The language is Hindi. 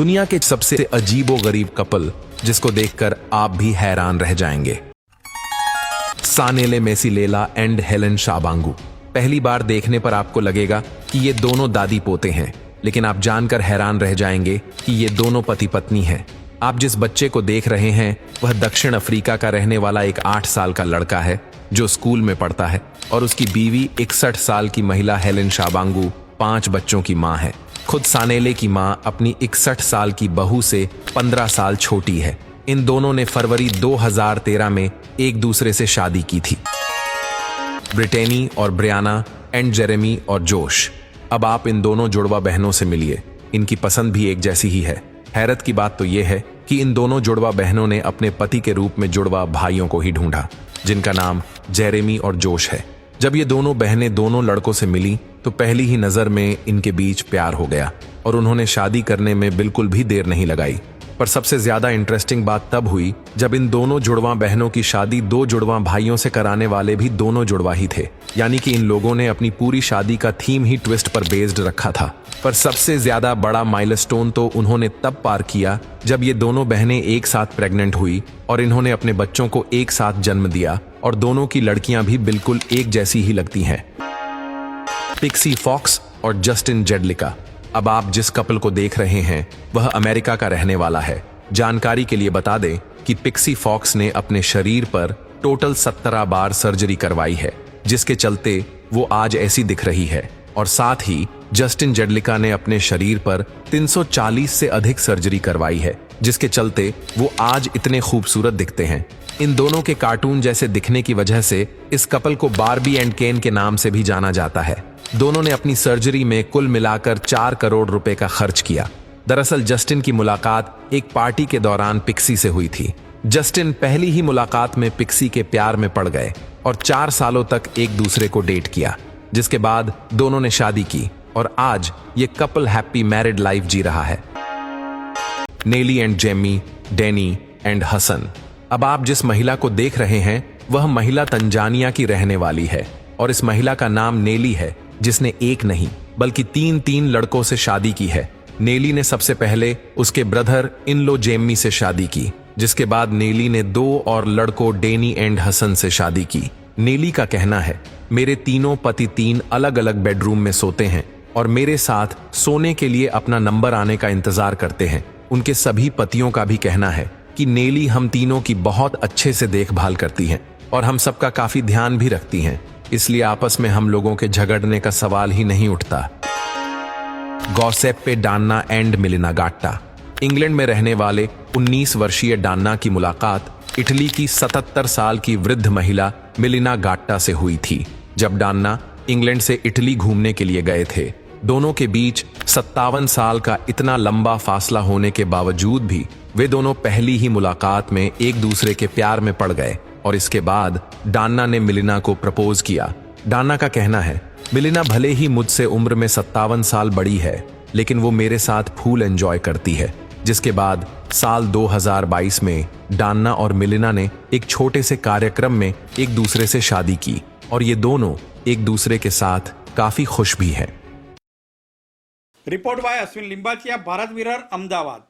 दुनिया के सबसे अजीबोगरीब कपल जिसको देखकर आप भी हैरान रह जाएंगे। सानेले मेसिलेला एंड हेलेन शाबांगू। पहली बार देखने पर आपको लगेगा कि ये दोनों दादी पोते हैं, लेकिन आप जानकर हैरान रह जाएंगे कि ये दोनों पति पत्नी हैं। आप जिस बच्चे को देख रहे हैं वह दक्षिण अफ्रीका का रहने वाला एक 8 साल का लड़का है जो स्कूल में पढ़ता है, और उसकी बीवी 61 साल की महिला हेलेन शाबांगू 5 बच्चों की मां है। खुद सानेले की मां अपनी 61 साल की बहू से 15 साल छोटी है। इन दोनों ने फरवरी 2013 में एक दूसरे से शादी की थी। ब्रिटेनी और ब्रियाना एंड जेरेमी और जोश। अब आप इन दोनों जुड़वा बहनों से मिलिए, इनकी पसंद भी एक जैसी ही है। हैरत की बात तो यह है कि इन दोनों जुड़वा बहनों ने अपने पति के रूप में जुड़वा भाइयों को ही ढूंढा, जिनका नाम जेरेमी और जोश है। जब ये दोनों बहनें दोनों लड़कों से मिली तो पहली ही नजर में इनके बीच प्यार हो गया और उन्होंने शादी करने में बिल्कुल भी देर नहीं लगाई। पर सबसे ज्यादा इंटरेस्टिंग बात तब हुई जब इन दोनों जुड़वा बहनों की शादी 2 जुड़वा भाइयों से कराने वाले भी दोनों जुड़वा ही थे। यानी कि इन लोगों ने अपनी पूरी शादी का थीम ही ट्विस्ट पर बेस्ड रखा था। पर सबसे ज्यादा बड़ा माइलस्टोन तो उन्होंने तब पार किया जब ये दोनों बहनें एक साथ प्रेग्नेंट हुई और इन्होंने अपने बच्चों को एक साथ जन्म दिया, और दोनों की लड़कियां भी बिल्कुल एक जैसी ही लगती हैं। पिक्सी फॉक्स और जस्टिन जेडलिका। अब आप जिस कपल को देख रहे हैं वह अमेरिका का रहने वाला है। जानकारी के लिए बता दें कि पिक्सी फॉक्स ने अपने शरीर पर टोटल 17 बार सर्जरी करवाई है, जिसके चलते वो आज ऐसी दिख रही है। और साथ ही जस्टिन जेडलिका ने अपने शरीर पर 340 से अधिक सर्जरी करवाई है, जिसके चलते वो आज इतने खूबसूरत दिखते हैं। इन दोनों के कार्टून जैसे दिखने की वजह से इस कपल को बार्बी एंड केन के नाम से भी जाना जाता है। दोनों ने अपनी सर्जरी में कुल मिलाकर 4 करोड़ रुपए का खर्च किया। दरअसल जस्टिन की मुलाकात एक पार्टी के दौरान पिक्सी से हुई थी। जस्टिन पहली ही मुलाकात में पिक्सी के प्यार में पड़ गए और 4 सालों तक एक दूसरे को डेट किया, जिसके बाद दोनों ने शादी की और आज ये कपल हैप्पी मैरिड लाइफ जी रहा है। Nelly and Jamie, Danny and Hasan. अब आप जिस महिला को देख रहे हैं वह महिला तंजानिया की रहने वाली है, और इस महिला का नाम नेली है, जिसने एक नहीं बल्कि 3 लड़कों से शादी की है। नेली ने सबसे पहले उसके ब्रदर इनलो जेमी से शादी की, जिसके बाद नेली ने 2 और लड़कों डेनी एंड हसन से शादी की। नेली का कहना है, मेरे तीनों पति 3 अलग अलग बेडरूम में सोते हैं और मेरे साथ सोने के लिए अपना नंबर आने का इंतजार करते हैं। उनके सभी पतियों का भी कहना है कि नेली हम तीनों की बहुत अच्छे से देखभाल करती हैं और हम सबका काफी ध्यान भी रखती हैं, इसलिए आपस में हम लोगों के झगड़ने का सवाल ही नहीं उठता। गॉसेप्पे डान्ना एंड मिलिना गाट्टा। इंग्लैंड में रहने वाले 19 वर्षीय डान्ना की मुलाकात इटली की 77 साल की वृद्ध महिला मिलिना गाट्टा से हुई थी। जब डान्ना इंग्लैंड से इटली घूमने के लिए गए थे, दोनों के बीच 57 साल का इतना लंबा फासला होने के बावजूद भी वे दोनों पहली ही मुलाकात में एक दूसरे के प्यार में पड़ गए और इसके बाद डान्ना ने मिलिना को प्रपोज किया। डान्ना का कहना है, मिलिना भले ही मुझसे उम्र में 57 साल बड़ी है, लेकिन वो मेरे साथ फुल एंजॉय करती है। जिसके बाद साल 2022 में डान्ना और मिलिना ने एक छोटे से कार्यक्रम में एक दूसरे से शादी की और ये दोनों एक दूसरे के साथ काफी खुश भी हैं। रिपोर्ट बाय अश्विन लिंबाचिया, भारत विरर, अहमदाबाद।